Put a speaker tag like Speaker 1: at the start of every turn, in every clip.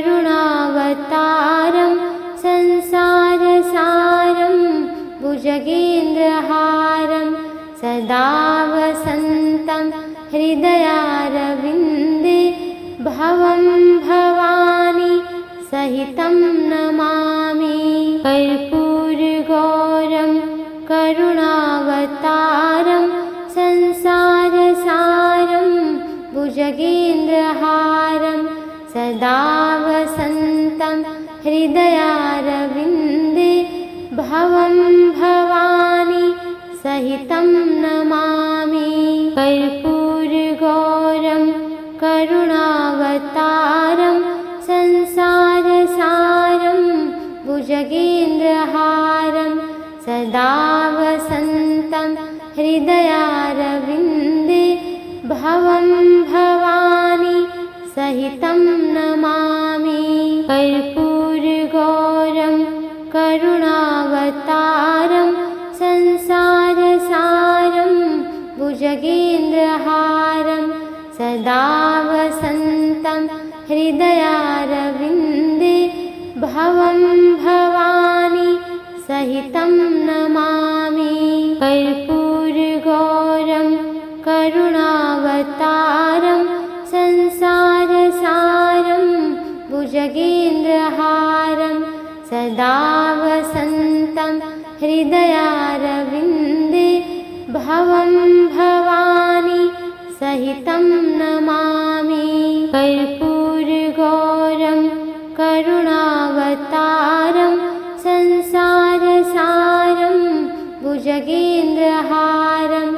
Speaker 1: करुणावतारं संसारसारं भुजगेन्द्रहारं सदा वसन्तं हृदयारविन्दे भवं भवानी सहितं नमामि। कर्पूरगौरं करुणावतारं संसारसारं भुजगेन्द्रहारं सदा वसन्तं हृदयारविन्दे भवं भवानी सहितं नमामि। कर्पूरगौरं करुणावतारं संसारसारं भुजगेन्द्रहारं सदा वसन्तं हृदयारविन्दे भवं भवानी सहितं नमामि। कर्पूरगौरं करुणावतारं संसारसारं भुजगेन्द्रहारं सदा वसन्तं हृदयारविन्दे भवं भवानी सहितं नमामि। कर्पूरगौरं करुणावतारं संसारसारं भुजगेन्द्रहारं सदा वसन्तं हृदयारविन्दे भवं भवानी सहितं नमामि। कर्पूरगौरं करुणावतारं संसारसारं भुजगेन्द्रहारं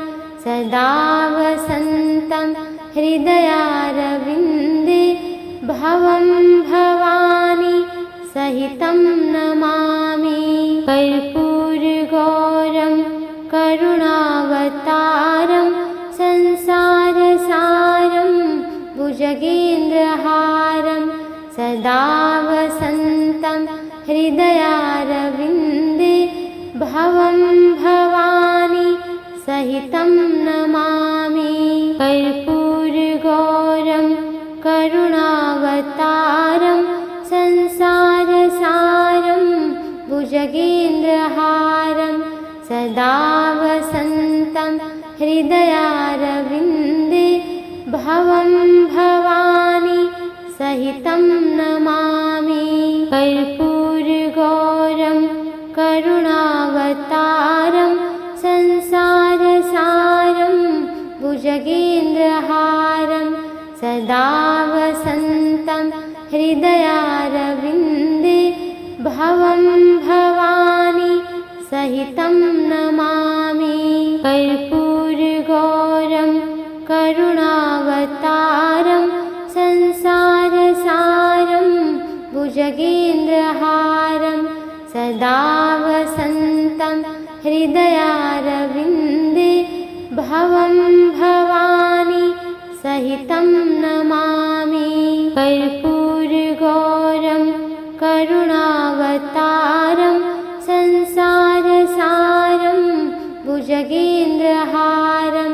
Speaker 1: सदा वसन्तं हृदयारविन्दे भवं भवानी सहितं नमामि। कर्पूरगौरं करुणावतारं संसारसारं भुजगेन्द्रहारं सदा वसन्तं हृदयारविन्दे भवं भवानी सहितं नमामि। कर्पूरगौरं करुणावतारं संसारसारं भुजगेन्द्रहारं सदा वसन्तं हृदयारविन्दे भवं भवानी सहितं नमामि। कर्पूरगौरं करुणावतारं संसारसारं भुजगेन्द्रहारं सदा वसन्तं हृदयारविन्दे भवं भवानी सहितं नमामि। कर्पूरगौरं करुणावतारं संसारसारं भुजगेन्द्रहारं सदा वसन्तं हृदयारविन्दे भवं भवानी सहितं नमामि। कर्पूरगौरं करुणावतारं संसारसारं भुजगेन्द्रहारं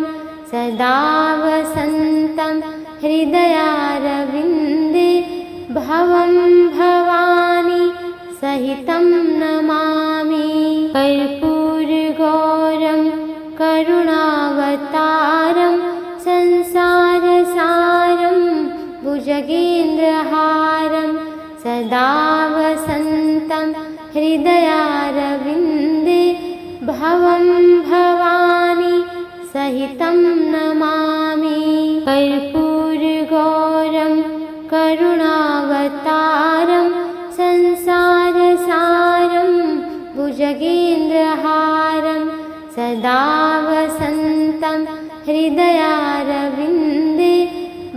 Speaker 1: सदा वसन्तं हृदयारविन्दे भवं भवानी सहितं नमामि। कर्पूरगौरं करुणावतारं संसारसारं भुजगेन्द्रहारं सदा वसन्तं हृदयारविन्दे भवं भवानी सहितं नमामि। कर्पूरगौरं करुणावतारं संसारसारं भुजगेन्द्रहारं सदा वसन्तं हृदयारविन्दे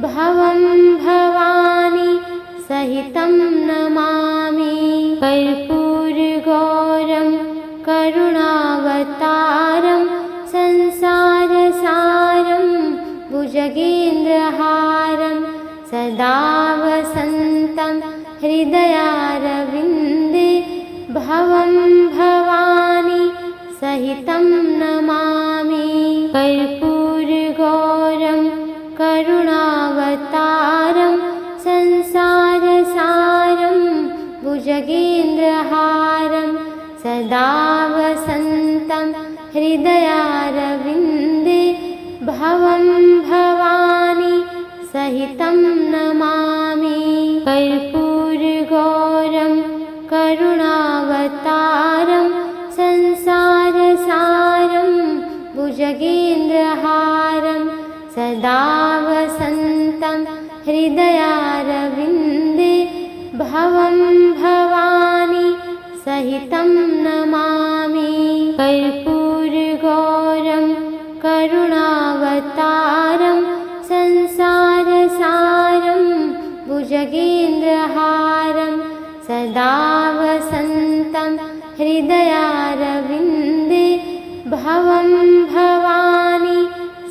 Speaker 1: भवं भवानी सहितं नमामि। कर्पूरगौरं करुणावतारं संसारसारं भुजगेन्द्रहारं सदा वसन्तं हृदयारविन्दे भवं भवानी सहितं नमामि। कर्पूरगौरं करुणावतारं संसारसारं कर्पूरगौरं करुणावतारं संसारसारं भुजगेन्द्रहारं सदा वसन्तं हृदयारविन्दे भवं भवानी सहितं नमामि। कर्पूरगौरं करुणावतारं संसारसारं भुजगेन्द्रहारं सदा वसन्तं हृदयारविन्दे भवं भवानी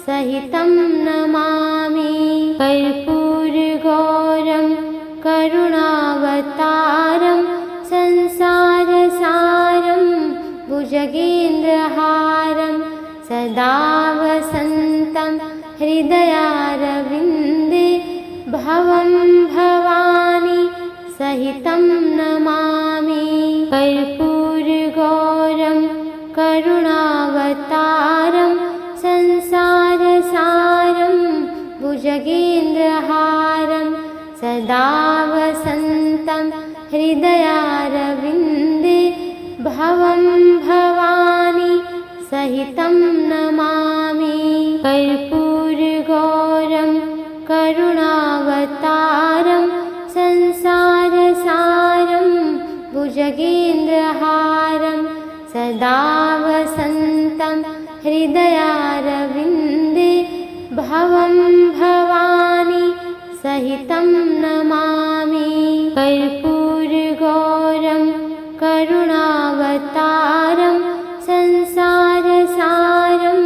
Speaker 1: सहितं नमामि। कर्पूरगौरं करुणावतारं संसारसारं भुजगेन्द्रहारं सदा वसन्तं हृदयारविन्दे भवं भवानी सहितं नमामि। कर्पूरगौरं करुणावतारं संसारसारं भुजगेन्द्रहारं सदा वसन्तं हृदयारविन्दे भवं भवानी सहितं नमामि। कर्पूरगौरं करुणावतारं संसारसारं भुजगेन्द्रहारं सदा वसन्तं हृदयारविन्दे भवं भवानी सहितं नमामि। कर्पूरगौरं करुणावतारं संसारसारं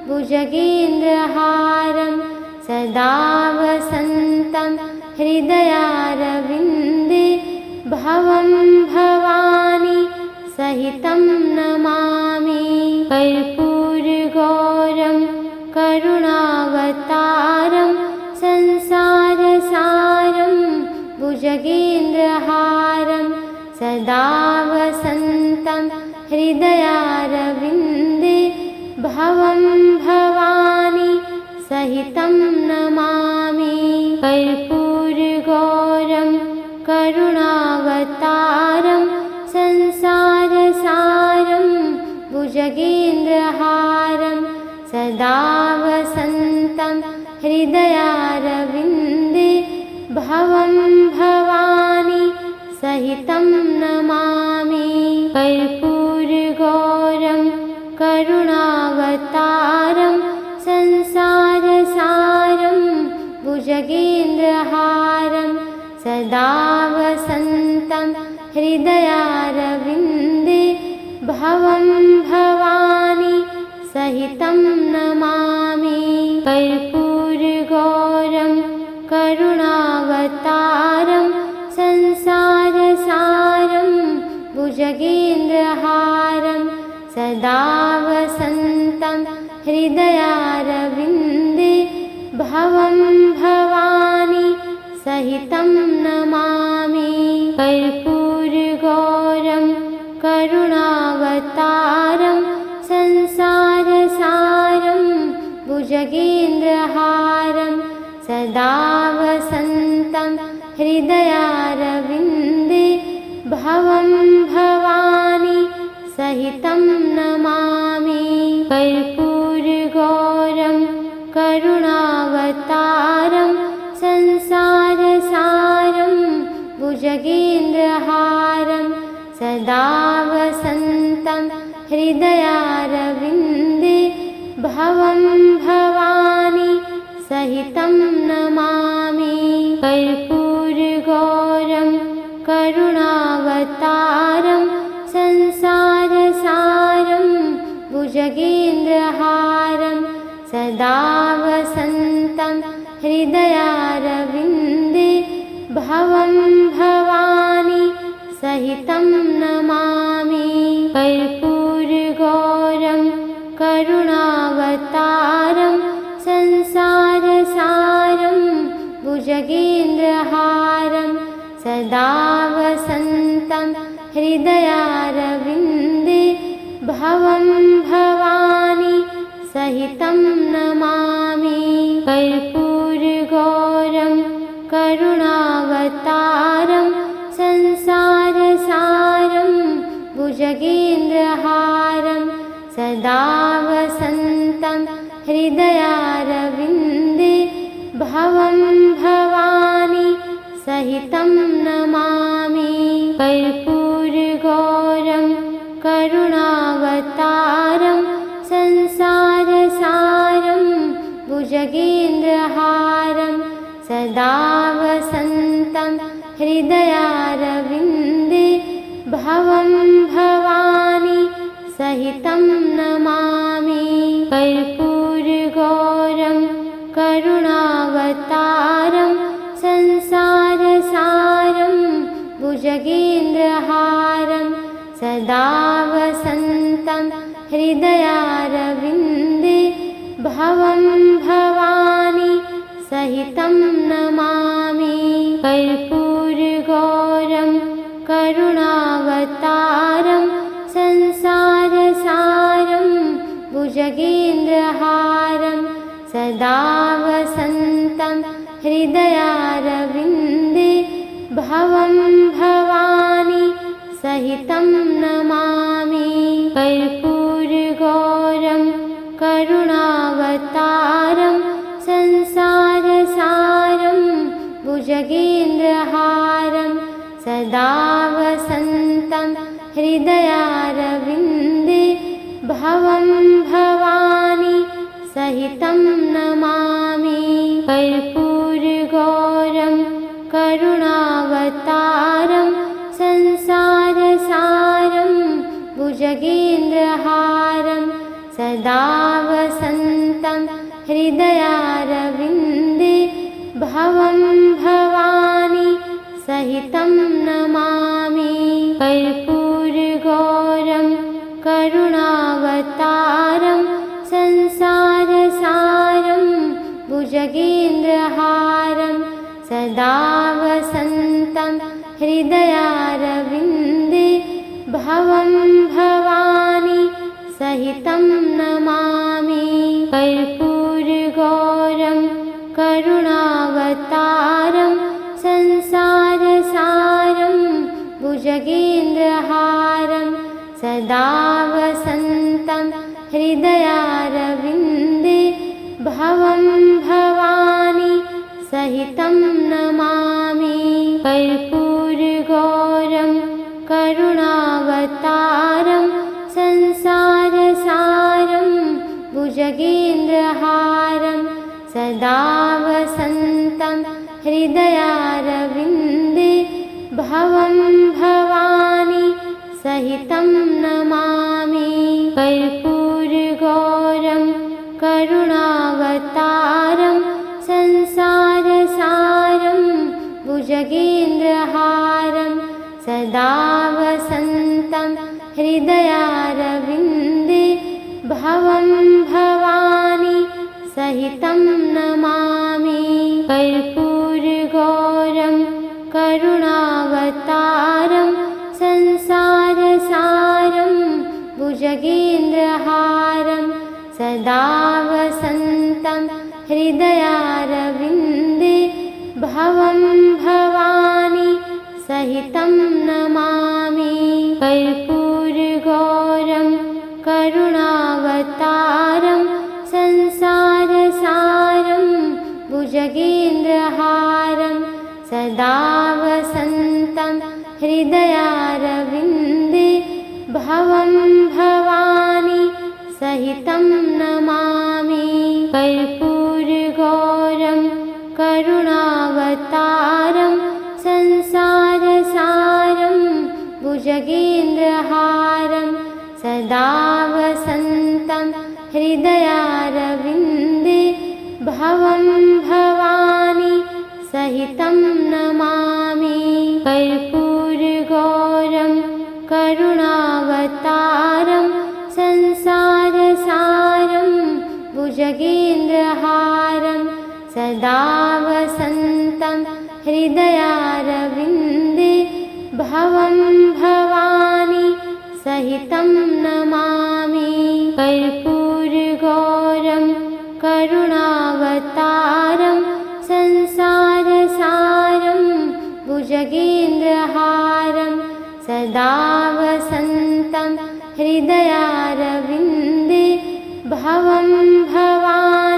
Speaker 1: भुजगेन्द्रहारं सदा वसन्तं हृदयारविन्दे भवं भवानी सहितं नमामि। कर्पूरगौरं करुणावतारं संसारसारं भुजगेन्द्रहारं सदा वसन्तं हृदयारविन्दे भवं भवानी सहितं नमामि। कर्पूरगौरं करुणावतारं संसारसारं भुजगेन्द्रहारं सदा वसन्तं हृदयारविन्दे भवं भवानी सहितं नमामि। कर्पूरगौरं करुणावतारं संसारसारं भुजगेन्द्रहारं सदा वसन्तं हृदयारविन्दे भवं भवानी सहितं नमामि। कर्पूरगौरं करुणावतारं संसारसारं भुजगेन्द्रहारं सदा वसन्तं हृदयारविन्दे भवं भवानी सहितं नमामि। कर्पूरगौरं करुणावतारं संसारसारं भुजगेन्द्रहारं सदा वसन्तं हृदयारविन्दे भवं भवानी सहितं नमामि। कर्पूरगौरं करुणावतारं संसारसारं भुजगेन्द्रहारं सदा वसन्तं हृदयारविन्दे भवं भवानी सहितं नमामि। कर्पूरगौरं करुणावतारं संसारसारं भुजगेन्द्रहारं सदा वसन्तं हृदयारविन्दे भवं भवानी सहितं नमामि। कर्पूरगौरं करुणावतारं संसारसारं भुजगेन्द्रहारं सदा वसन्तं हृदयारविन्दे भवं भवानी सहितं नमामि। कर्पूरगौरं करुणावतारं हृदयारविन्दे भवं भवानी सहितं नमामि। कर्पूरगौरं करुणावतारं संसारसारं भुजगेन्द्रहारं सदा वसन्तं हृदयारविन्दे भवं भवानी सहितं नमामि। कर्पूरगौरं करुणावतारं संसारसारं भुजगेन्द्रहारं सदा वसन्तं हृदयारविन्दे भवं भवानी सहितं नमामि। कर्पूरगौरं करुणावतारं संसारसारं भुजगेन्द्रहारं सदा वसन्तं हृदयारविन्दे भवं भवानी सहितं नमामि। कर्पूरगौरं करुणावतारं संसारसारं भुजगेन्द्रहारं सदा वसन्तं हृदयारविन्दे भवं भवानी सहितं नमामि। कर्पूरगौरं करुणावतारं संसारसारं भुजगेन्द्रहारं सदा वसन्तं हृदयारविन्दे भवं भवानी सहितं नमामि। कर्पूरगौरं करुणावतारं संसारसारं भुजगेन्द्रहारं सदा वसन्तं हृदयारविन्दे भवं भवानी सहितं नमामि। कर्पूरगौरं करुणावतारं संसारसारं भुजगेन्द्रहारं सदा वसन्तं हृदयारविन्दे भवं भवानी सहितं नमामि। कर्पूरगौरं करुणावतारं संसारसारं भुजगेन्द्रहारं सदा वसन्तं हृदयारविन्दे भवं भवानी सहितं नमामि। कर्पूरगौरं करुणावतारं संसारसारं भुजगेन्द्रहारं सदा वसन्तं हृदयारविन्दे भवं भवानी सहितं नमामि। कर्पूरगौरं करुणावतारं संसारसारं भुजगेन्द्रहारं सदा वसन्तं हृदयारविन्दे भवं भवानी सहितं नमामि। कर्पूरगौरं करुणावतारं संसारसारं भुजगेन्द्रहारं सदा वसन्तं हृदयारविन्दे भवं भवानी सहितं नमामि। कर्पूरगौरं करुणावतारं संसारसारं भुजगेन्द्रहारं सदा वसन्तं हृदयारविन्दे भवं भवानी सहितं नमामि। कर्पूरगौरं करुणावतारं संसारसारं भुजगेन्द्रहारं सदा वसन्तं हृदयारविन्दे भवं भवानी सहितं नमामि। कर्पूरगौरं करुणावतारं संसारसारं भुजगेन्द्रहारं सदा वसन्तं हृदयारविन्दे भवं भवानी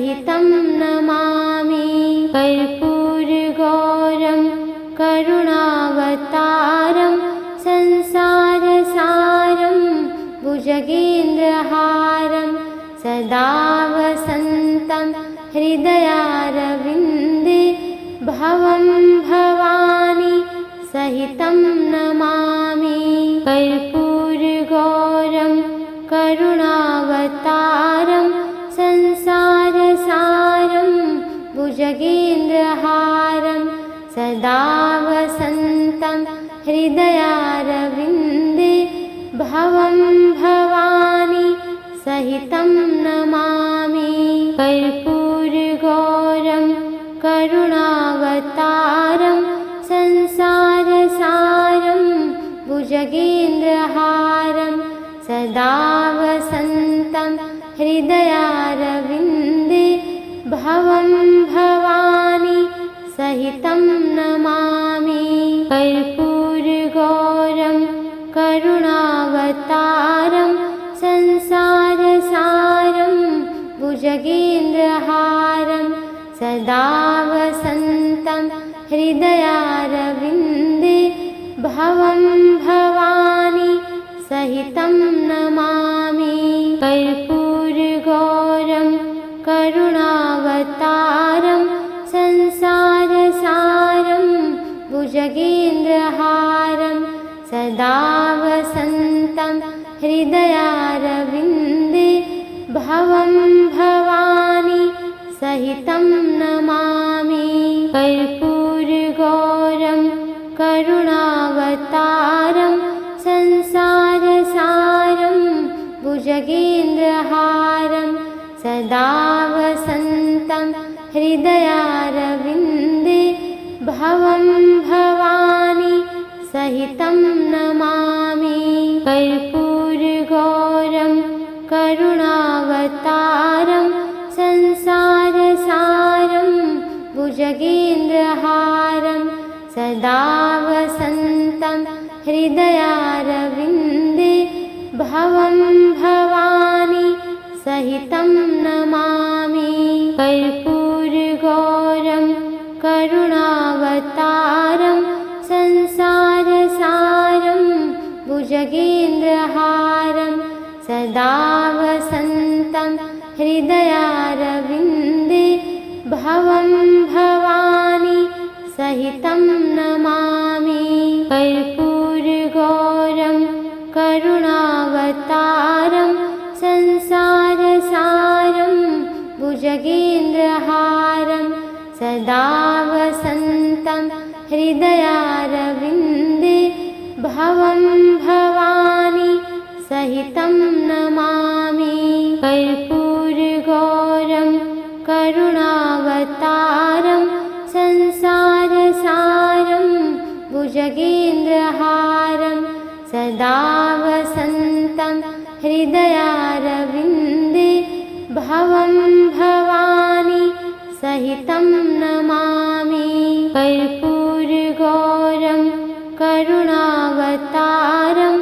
Speaker 1: सहितं नमामि कर्पूरगौरं करुणावतारं संसारसारं भुजगेन्द्रहारं सदा वसन्तं हृदयारविन्दे भवं भवानी सहितं नमामि कर्पूरगौरं करुणावतारं संसारसारं भुजगेन्द्रहारं सदा वसन्तं हृदयारविन्दे भवं भवानी सहितं नमामि कर्पूरगौरं करुणावतारं संसारसारं भुजगेन्द्रहारं सदा वसन्तं हृदयारविन्दे भवं भवानी सहितं नमामि कर्पूरगौरं करुणावतारं संसारसारं भुजगेन्द्रहारं सदा वसन्तं हृदयारविन्दे भवं भवानी सहितं नमामि कर्पूरगौरं करुणावतारं संसारसारं भुजगेन्द्रहारं सदा वसन्तं हृदयारविन्दे भवं भवानी सहितं नमामि कर्पूरगौरं करुणावतारं संसारसारं भुजगेन्द्रहारं सदा वसन्तं हृदयारविन्दे भवं भवानी सहितं नमामि कर्पूरगौरं करुणावतारं संसारसारं भुजगेन्द्रहारं सदा वसन्तं हृदयारविन्दे भवं भवानी सहितं नमामि कर्पूरगौरं करुणावतारं संसारसारं भुजगेन्द्रहारं सदा वसन्तं हृदयारविन्दे भवं भवानी सहितं नमामि कर्पूरगौरं करुणावतारं संसारसारं भुजगेन्द्रहारं सदा वसन्तं हृदयारविन्दे भवं भवानी सहितं नमामि कर्पूरगौरं करुणावतारं संसारसारं भुजगेन्द्रहारं सदा वसन्तं हृदयारविन्दे भवं भवानी सहितं नमामि कर्पूरगौरं करुणावतारं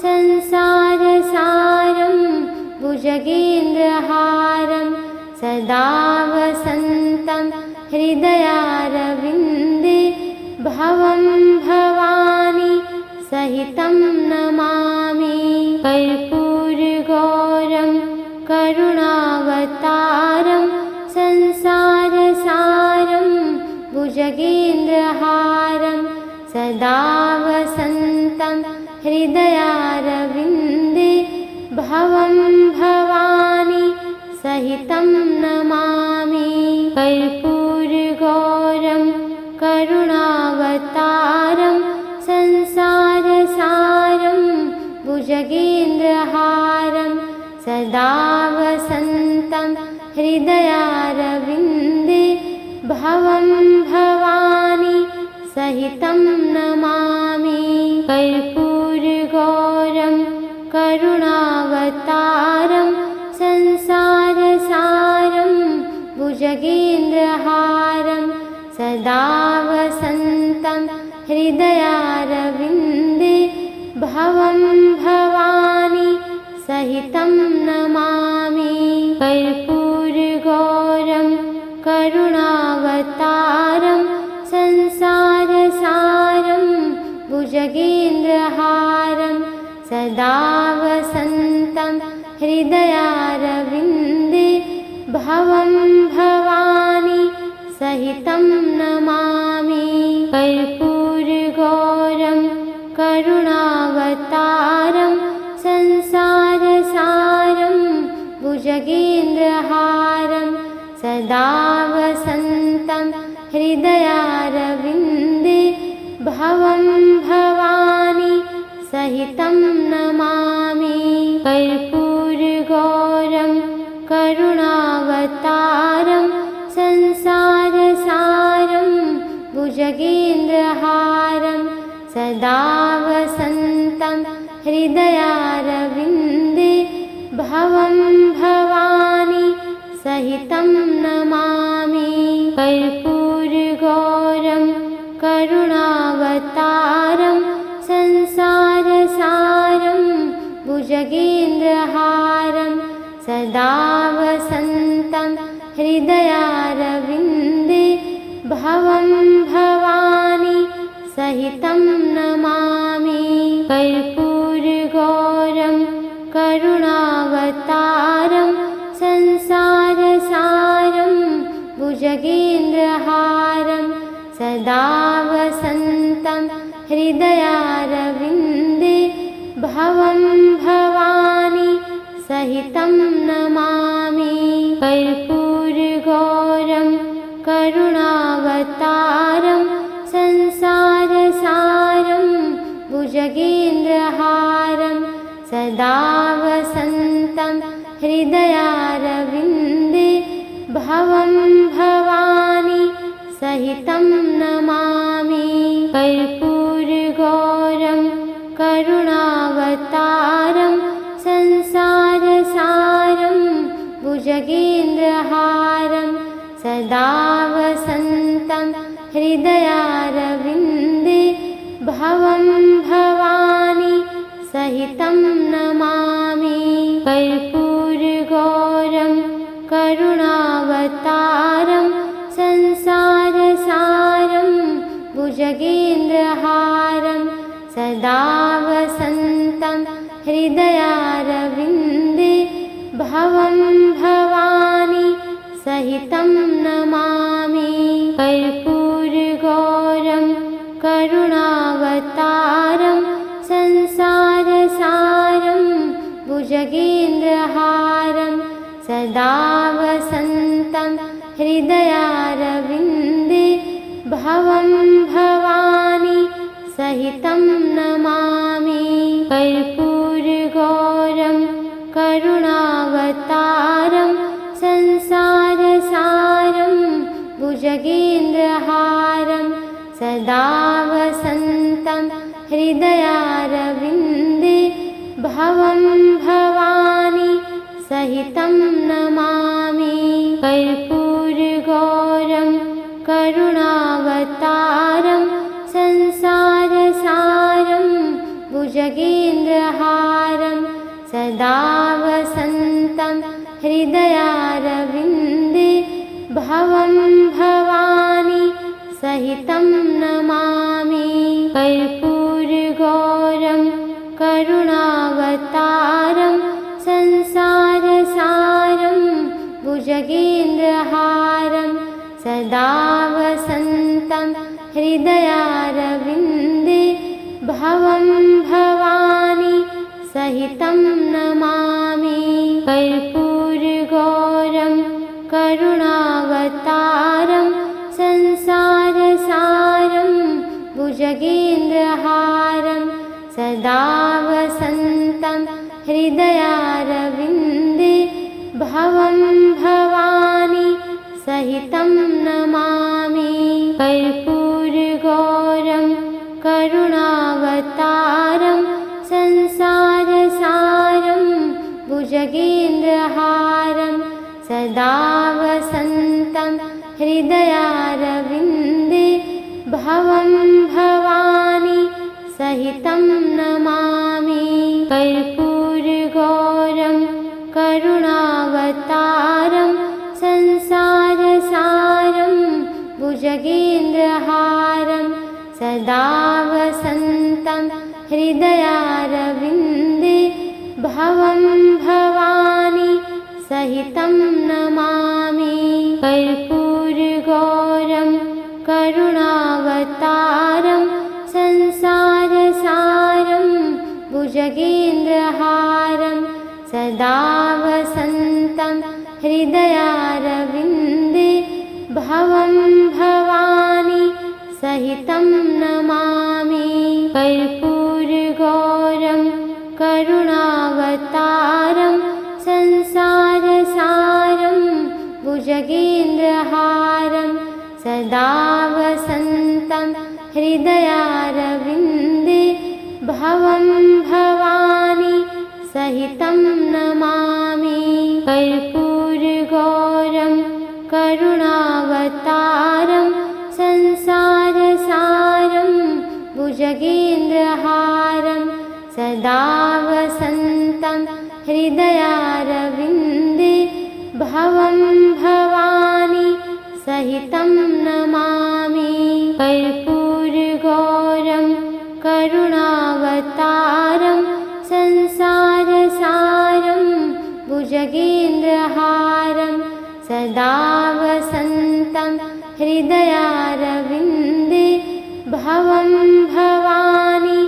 Speaker 1: संसारसारं भुजगेन्द्रहारं सदा वसन्तं हृदयारविन्दे भवं भवानी सहितं नमामि कर्पूरगौरं करुणावतारं संसारसारं भुजगेन्द्रहारं सदा वसन्तं हृदयारविन्दे भवं भवानी सहितं नमामि कर्पूरगौरं करुणावतारं संसारसारं भुजगेन्द्रहारं सदा वसन्तं हृदयारविन्दे भवं भवानी सहितं नमामि कर्पूरगौरं करुणावतारं संसारसारं भुजगेन्द्रहारं सदा वसन्तं हृदयारविन्दे भवं भवानी सहितं नमामि कर्पूरगौरं संसारसारं भुजगेन्द्रहारं सदा वसन्तं हृदयारविन्दे भवं भवानी सहितं नमामि। कर्पूरगौरं करुणावतारं संसारसारं भुजगेन्द्रहारं सदा वसन्तं हृदयारविन्दे भवं भवानी सहितं नमामि। कर्पूरगौरं करुणावतारं संसारसारं भुजगेन्द्रहारं सदा वसन्तं हृदयारविन्दे भवं भवानी सहितं नमामि। कर्पूरगौरं करुणावतारं संसारसारं भुजगेन्द्रहारं सदा वसन्तं हृदयारविन्दे भवं भवानी सहितं नमामि। कर्पूरगौरं करुणावतारं संसारसारं भुजगेन्द्रहारं सदा वसन्तं हृदयारविन्दे भवं भवानी सहितं नमामि। कर्पूरगौरं करुणावतारं संसारसारं भुजगेन्द्रहारं सदा वसन्तं हृदयारविन्दे भवं भवानी सहितं नमामि। कर्पूरगौरं करुणावतारं संसारसारं भुजगेन्द्रहारं सदा वसन्तं हृदयारविन्दे भवं भवानी सहितं नमामि। कर्पूरगौरं करुणावतारं संसारसारं भुजगेन्द्रहारं सदा वसन्तं हृदयारविन्दे भवं भवानी सहितं नमामि। कर्पूरगौरं करुणावतारं संसारसारं भुजगेन्द्रहारं सदा वसन्तं हृदयारविन्दे भवं भवानी सहितं नमामि। कर्पूरगौरं करुणावतारं संसारसारं भुजगेन्द्रहारं सदा वसन्तं हृदयारविन्दे भवं भवानी सहितं नमामि। कर्पूरगौरं करुणावतारं संसारसारं भुजगेन्द्रहारं सदा वसन्तं हृदयारविन्दे भवं भवानी सहितं नमामि। कर्पूरगौरं करुणावतारं संसारसारं भुजगेन्द्रहारं सदा वसन्तं हृदयारविन्दे भवं भवानी सहितं नमामि। कर्पूरगौरं करुणावतारं संसारसारं भुजगेन्द्रहारं सदा वसन्तं हृदयारविन्दे भवं भवानी सहितं नमामि। कर्पूरगौरं करुणावतारं संसारसारं भुजगेन्द्रहारं सदा वसन्तं हृदयारविन्दे भवं भवानी सहितं नमामि। कर्पूरगौरं करुणावतारं संसारसारं भुजगे भुजगेन्द्रहारं सदा वसन्तं हृदयारविन्दे भवं भवानी सहितं नमामि। कर्पूरगौरं करुणावतारं संसारसारं भुजगेन्द्रहारं सदा वसन्तं हृदयारविन्दे भवं भवानी सहितं नमामि। कर्पूरगौरं करुणावतारं संसारसारं भुजगेन्द्रहारं सदा वसन्तं हृदयारविन्दे भवं भवानी सहितं नमामि। कर्पूरगौरं करुणावतारं संसारसारं भुजगेन्द्रहारं सदा वसन्तं हृदयारविन्दे भवं भवानी सहितं नमामि। कर्पूरगौरं करुणावतारं संसारसारं भुजगेन्द्रहारं सदा वसन्तं हृदयारविन्दे भवं भवानी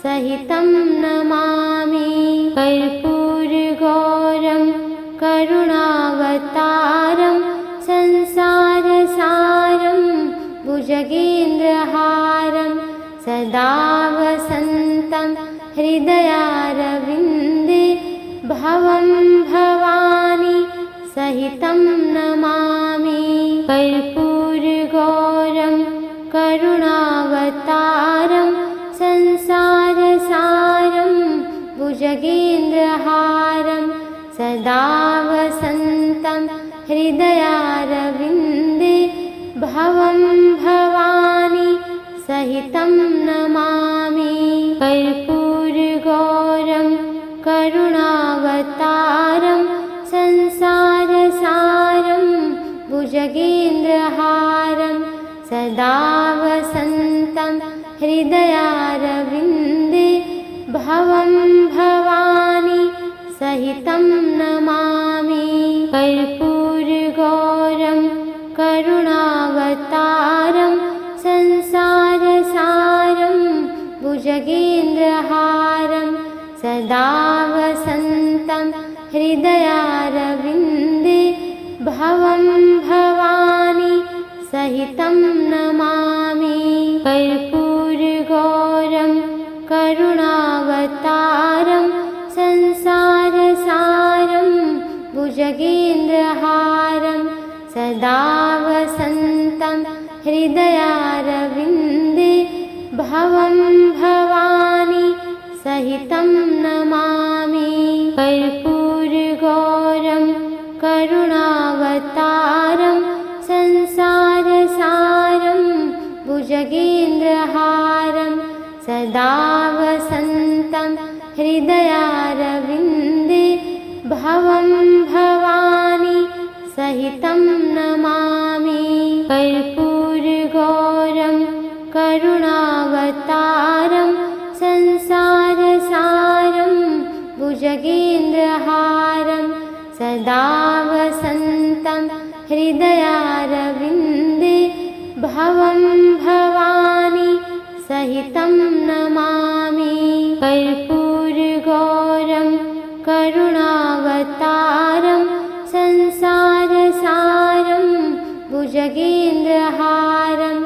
Speaker 1: सहितं नमामि। कर्पूरगौरं करुणावतारं संसारसारं भुजगेन्द्रहारं सदा वसन्तं हृदयारविन्दे भवं भवानी सहितं नमामि। कर्पूरगौरं करुणावतारं संसारसारं भुजगेन्द्रहारं सदा वसन्तं हृदयारविन्दे भवं भवानी सहितं नमामि। कर्पूरगौरं करुणावतारं संसारसारं भुजगेन्द्रहारं सदा वसन्तं हृदयारविन्दे भवं भवानी सहितं नमामि। कर्पूरगौरं करुणावतारं संसारसारं भुजगेन्द्रहारं सदा वसन्तं हृदयारविन्दे भवं भवानी सहितं नमामि। कर्पूरगौरं करुणावतारं संसारसारं भुजगेन्द्रहारं सदा वसन्तं हृदयारविन्दे भवं भवानी सहितं नमामि। कर्पूरगौरं करुणावतारं संसारसारं भुजगेन्द्रहारं सदा वसन्तं हृदयारविन्दे भवं भवानी सहितं नमामि। कर्पूरगौरं करुणावतारं संसारसारं भुजगेन्द्रहारं सदा वसन्तं हृदयारविन्दे भवं भवानी सहितं नमामि। कर्पूरगौरं करुणावतारं संसारसारं भुजगेन्द्रहारं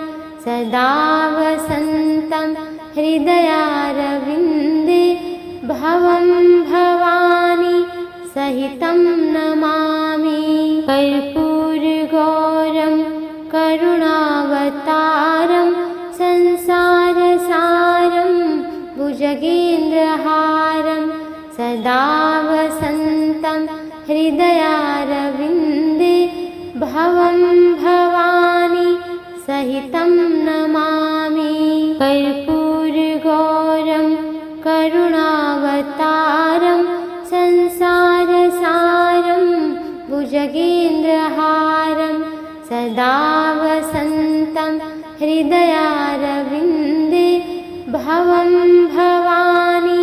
Speaker 1: सदा वसन्तं हृदयारविन्दे भवं भवानी सहितं नमामि। कर्पूरगौरं करुणावतारं संसारसारं भुजगेन्द्रहारं सदा वसन्तं हृदयारविन्दे भवं भवानी सहितं नमामि। कर्पूरगौरं करुणावतारं संसारसारं भुजगेन्द्रहारं सदा वसन्तं हृदयारविन्दे भवं भवानी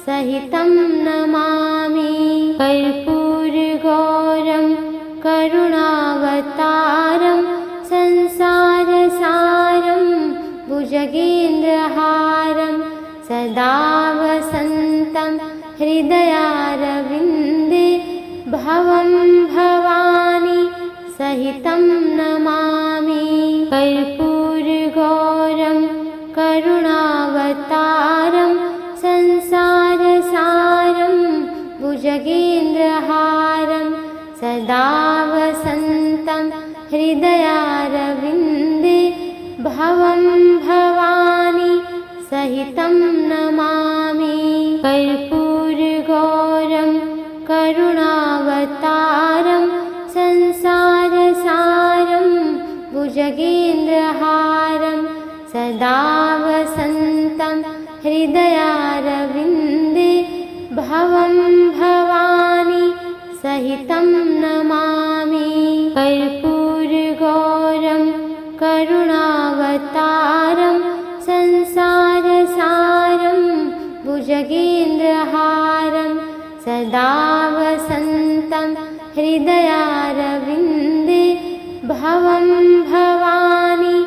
Speaker 1: सहितं नमामि। कर्पूरगौरं करुणावतारं संसारसारं भुजगेन्द्रहारं सदा वसन्तं हृदयारविन्दे भवं भवानी सहितं नमामि। कर्पूरगौरं करुणावतारं संसारसारं भुजगेन्द्रहारं सदा वसन्तं हृदयारविन्दे भवं भवानी सहितं नमामि। कर्पूरगौरं करुणावतारं संसारसारं भुजगेन्द्रहारं सदा वसन्तं हृदयारविन्दे भवं भवानी सहितं नमामि। कर्पूरगौरं करुणावतारं संसारसारं भुजगेन्द्रहारं सदा वसन्तं हृदयारविन्दे भवं भवानी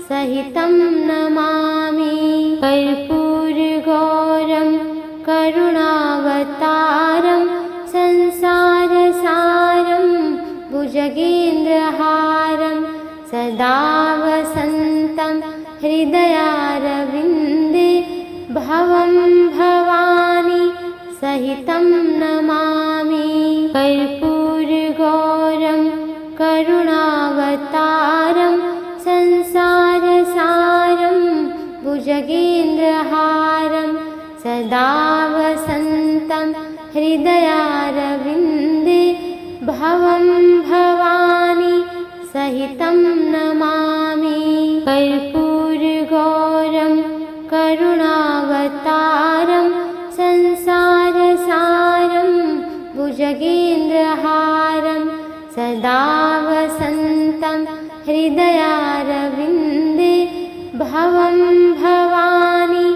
Speaker 1: सहितं नमामि। कर्पूरगौरं करुणावतारं संसारसारं भुजगेन्द्रहारं सदा वसन्तं हृदयारविन्दे भवं भवानी सहितं नमामि। कर्पूरगौरं करुणावतारं संसारसारं भुजगेन्द्रहारं सदा वसन्तं हृदयारविन्दे भवं भवानी सहितं नमामि। कर्पूरगौरं करुणावतारं संसारसारं भुजगेन्द्रहारं सदा वसन्तं हृदयारविन्दे भवं भवानी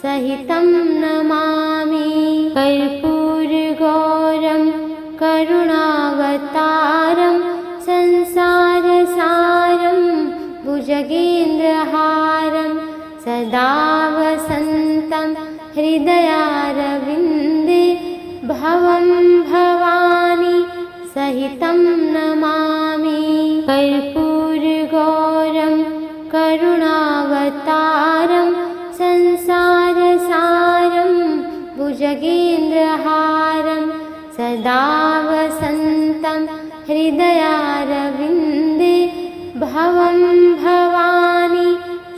Speaker 1: सहितं नमामि। कर्पूरगौरं करुणावतारं संसारसारं भुजगेन्द्रहारं सदा वसन्तं हृदयारविन्दे भवं भवानी सहितं नमामि। कर्पूरगौरं करुणावतारं संसारसारं भुजगेन्द्रहारं सदा वसन्तं हृदयारविन्दे भवं भवानी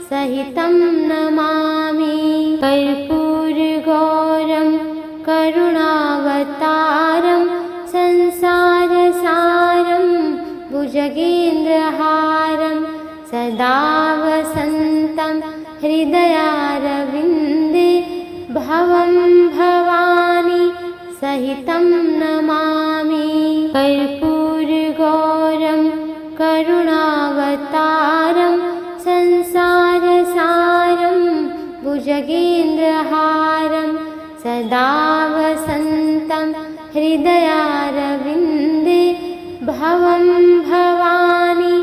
Speaker 1: सहितं नमामि। कर्पूरगौरं करुणावतारं संसारसारं भुजगेन्द्रहारं सदा वसन्तं हृदयारविन्दे भवं भवानी सहितं नमामि। कर्पूरगौरं करुणावतारं संसारसारं भुजगेन्द्रहारं सदा वसन्तं हृदयारविन्दे भवं भवानी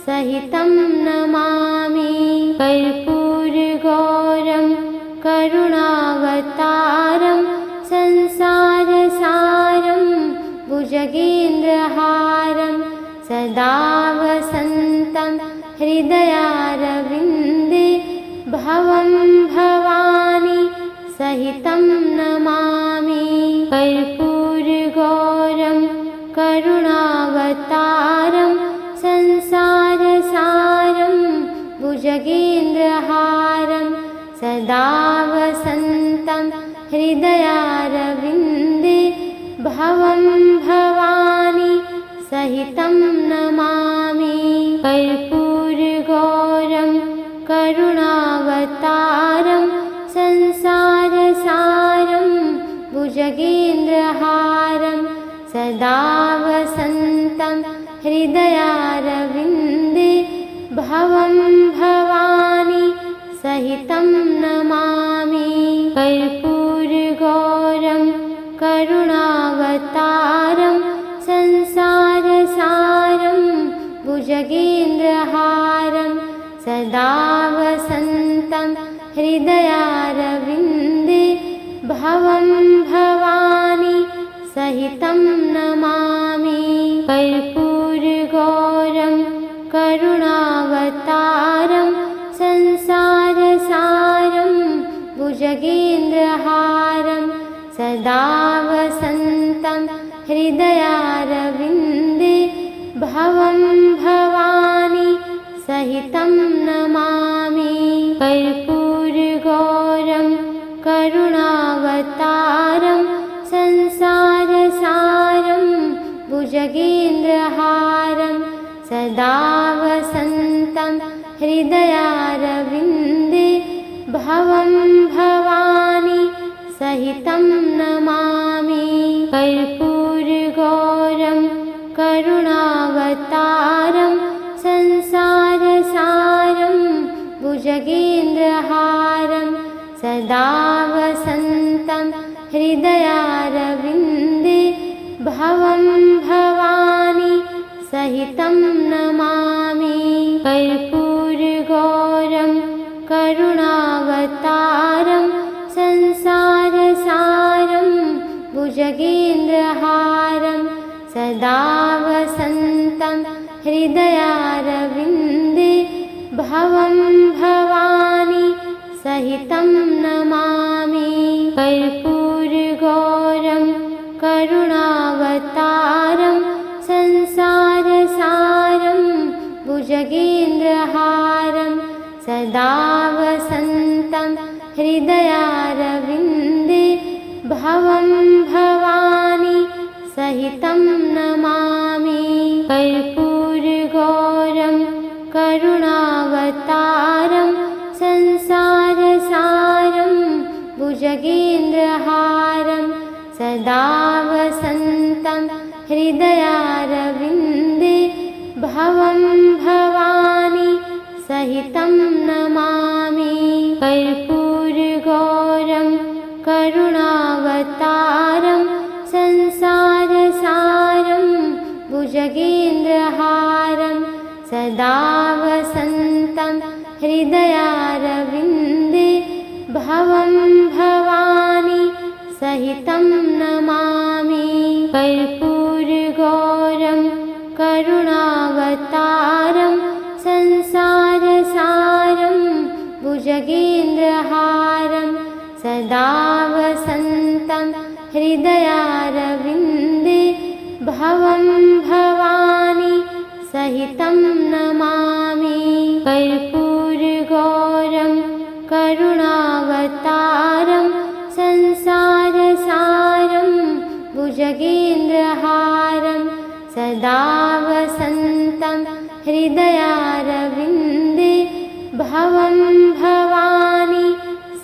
Speaker 1: सहितं नमामि। कर्पूरगौरं करुणावतारं संसारसारं भुजगेन्द्रहारं सदा वसन्तं हृदयारविन्दे भवं भवानी सहितं नमामि। कर्पूरगौरं करुणावतारं संसारसारं भुजगेन्द्रहारं सदा वसन्तं हृदयारविन्दे भवं भवानी सहितं नमामि। कर्पूरगौरं करुणावतारं संसारसारं भुजगेन्द्रहारं सदा वसन्तं हृदयारविन्दे भवं भवानी वसन्तं हृदयारविन्दे भवं भवानी सहितं नमामि। कर्पूरगौरं करुणावतारं संसारसारं भुजगेन्द्रहारं सदा वसन्तं हृदयारविन्दे भवं भवानी सहितं नमामि। कर्पूरगौरं करुणावतारं संसारसारं भुजगेन्द्रहारं सदा वसन्तं हृदयारविन्दे भवं भवानी सहितं नमामि। कर्पूरगौरं करुणावतारं संसारसारं भुजगेन्द्रहारं सदा वसन्तं हृदयारविन्दे भवं भवानी सहितं नमामि। कर्पूरगौरं करुणावतारं संसारसारं भुजगेन्द्रहारं सदा वसन्तं हृदयारविन्दे भवं भवानी सहितं नमामि। कर्पूरगौरं करुणावतारं संसारसारं भुजगेन्द्रहारं सदा वसन्तं हृदयारविन्दे भवं भवानी सहितं नमामि। कर्पूरगौरं करुणावतारं संसारसारं भुजगेन्द्रहारं सदा वसन्तं हृदयारविन्दे भवं भवानी सहितं नमामि। कर्पूरगौरं करुणावतारं संसारसारं भुजगेन्द्रहारं सदा वसन्तं हृदयारविन्दे भवं भवानी सहितं नमामि। कर्पूरगौरं करुणावतारं संसारसारं भुजगेन्द्रहारं सदा वसन्तं हृदयारविन्दे भवं भवानी सहितं नमामि। कर्पूरगौरं करुणावतारं संसारसारं भुजगेन्द्रहारं सदा वसन्तं हृदयारविन्दे भवं भवानी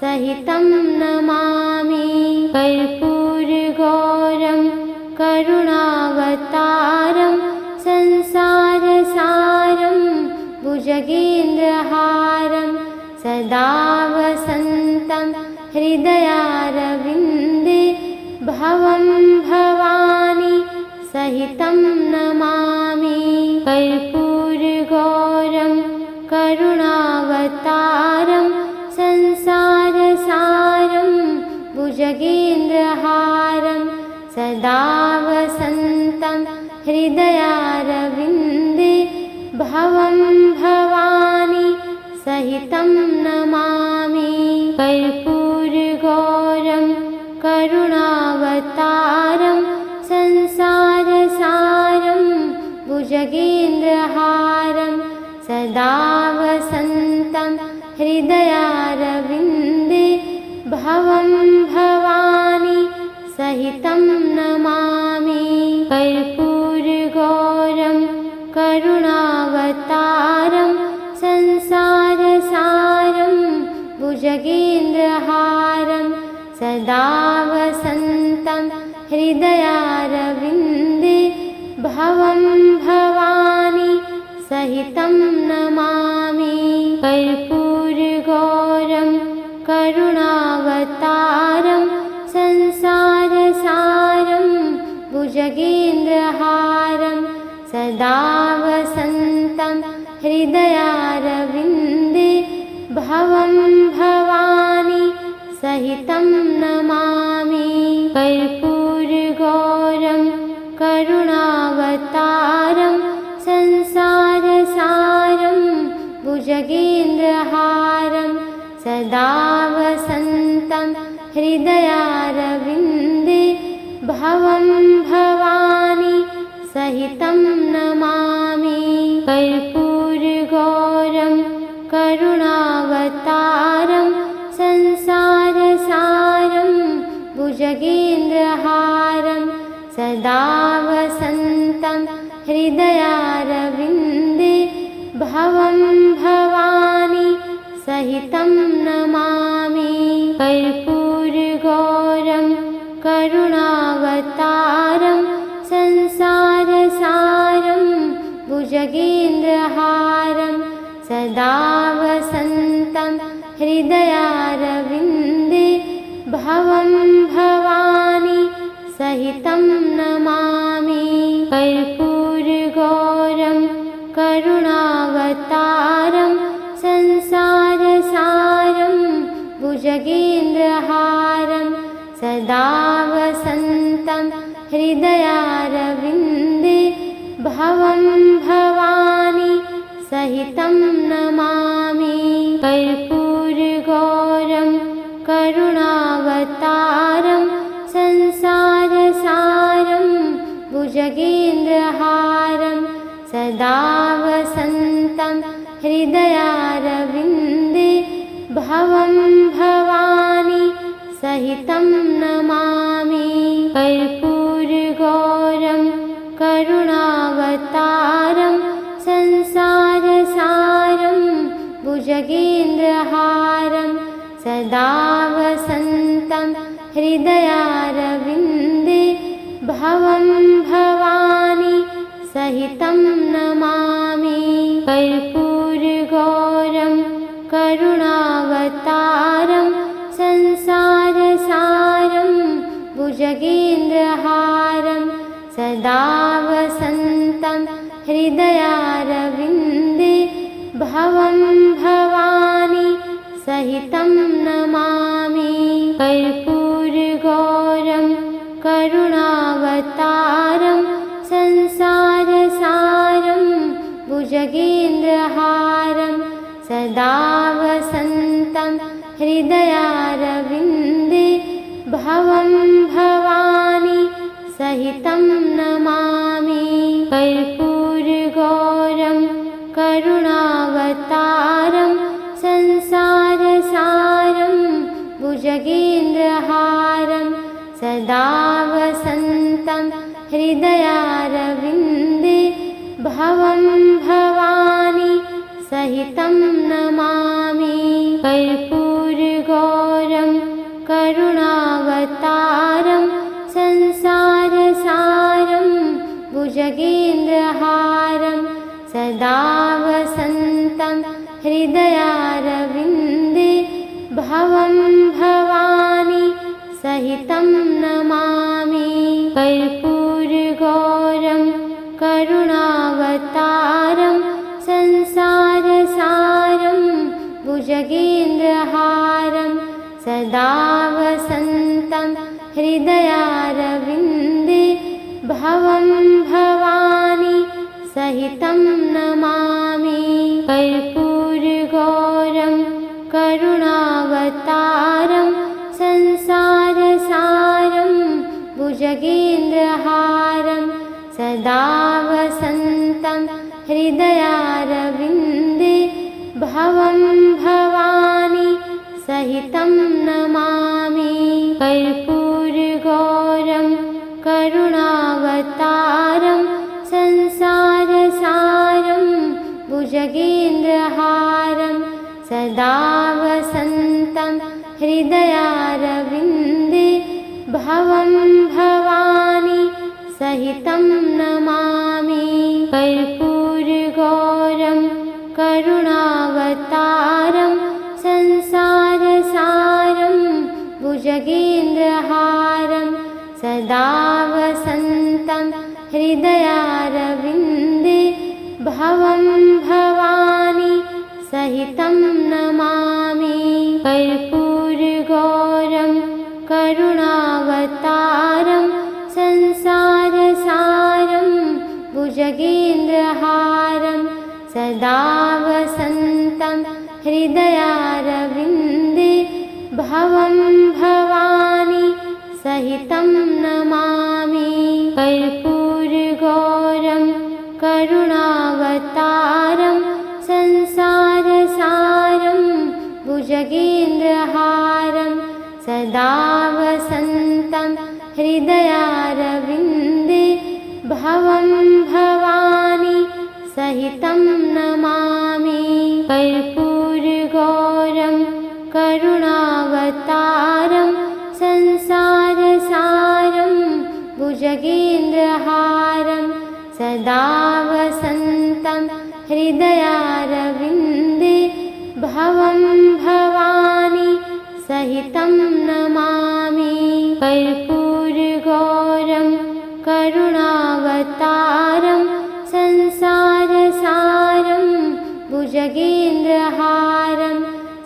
Speaker 1: सहितं नमामि। कर्पूरगौरं करुणावतारं संसारसारं भुजगेन्द्रहारं सदा वसन्तं हृदयारविन्दे भवं भवानी सहितं नमामि। कर्पूरगौरं करुणावतारं संसारसारं भुजगेन्द्रहारं सदा वसन्तं हृदयारविन्दे भवं भवानी सहितं नमामि। कर्पूरगौरं करुणावतारं संसारसारं भुजगेन्द्रहारं सदा वसन्तं हृदयारविन्दे भवं भवानी सहितं नमामि। कर्पूरगौरं करुणावतारं संसारसारं भुजगेन्द्रहारं सदा वसन्तं हृदयारविन्दे भवं भवानी सहितं नमामि। कर्पूरगौरं करुणावतारं संसारसारं भुजगेन्द्रहारं सदा वसन्तं हृदयारविन्दे भवं भवानी सहितं नमामि। कर्पूरगौरं करुणावतारं संसारसारं भुजगेन्द्रहारं सदा वसन्तं हृदयारविन्दे भवं भवानी सहितं नमामि। कर्पूरगौरं करुणावतारं संसारसारं भुजगेन्द्रहारं सदा वसन्तं हृदयारविन्दे भवं भवानी सहितं नमामि। कर्पूरगौरं करुणावतारं संसारसारं भुजगेन्द्रहारं सदा वसन्तं हृदयारविन्दे भवं भवानी सहितं नमामि। कर्पूरगौरं करुणावतारं संसारसारं भुजगेन्द्रहारं सदा वसन्तं हृदयारविन्दे भवं भवानी सहितं नमामि। कर्पूरगौरं करुणावतारं संसारसारं भुजगेन्द्रहारं सदा वसन्तं हृदयारविन्दे भवं भवानी सहितं नमामि। कर्पूरगौरं करुणावतारं संसारसारं भुजगेन्द्रहारं सदा वसन्तं हृदयारविन्दे भवं भवानी सहितं नमामि। कर्पूरगौरं करुणावतारं संसारसारं भुजगेन्द्रहारं सदा वसन्तं हृदयारविन्दे भवं भवानी सहितं नमामि। कर्पूरगौरं करुणावतारं संसारसारं भुजगेन्द्रहारं सदा वसन्तं हृदयारविन्दे भवं भवानी सहितं नमामि। कर्पूरगौरं करुणावतारं संसारसारं भुजगेन्द्रहारं सदा वसन्तं हृदयारविन्दे भवं भवानी सहितं नमामि। कर्पूरगौरं करुणावतारं संसारसारं भुजगेन्द्रहारं सदा वसन्तं हृदयारविन्दे भवं भवानी सहितं नमामि। कर्पूरगौरं करुणावतारं संसारसारं भुजगेन्द्रहारं सदा वसन्तं हृदयारविन्दे भवं भवानी सहितं नमामि। कर्पूरगौरं करुणावतारं संसारसारं भुजगेन्द्रहारं सदा वसन्तं हृदयारविन्दे भवं भवानी सहितं नमामि। कर्पूरगौरं करुणावतारं संसारसारं भुजगेन्द्रहारं सदा वसन्तं हृदयारविन्दे भवं भवानी सहितं नमामि। कर्पूरगौरं करुणावतारं संसारसारं भुजगेन्द्रहारं सदा वसन्तं हृदयारविन्दे भवं भवानी सहितं नमामि। हृदयारविन्दे भवं भवानी सहितं नमामि। कर्पूरगौरं करुणावतारं संसारसारं भुजगेन्द्रहारं सदा वसन्तं हृदयारविन्दे भवं भवानी सहितं नमामि। कर्पूरगौरं करुणावतारं संसारसारं भुजगेन्द्रहारं सदा वसन्तं हृदयारविन्दे भवं भवानी सहितं नमामि। कर्पूरगौरं करुणावतारं संसारसारं भुजगेन्द्रहारं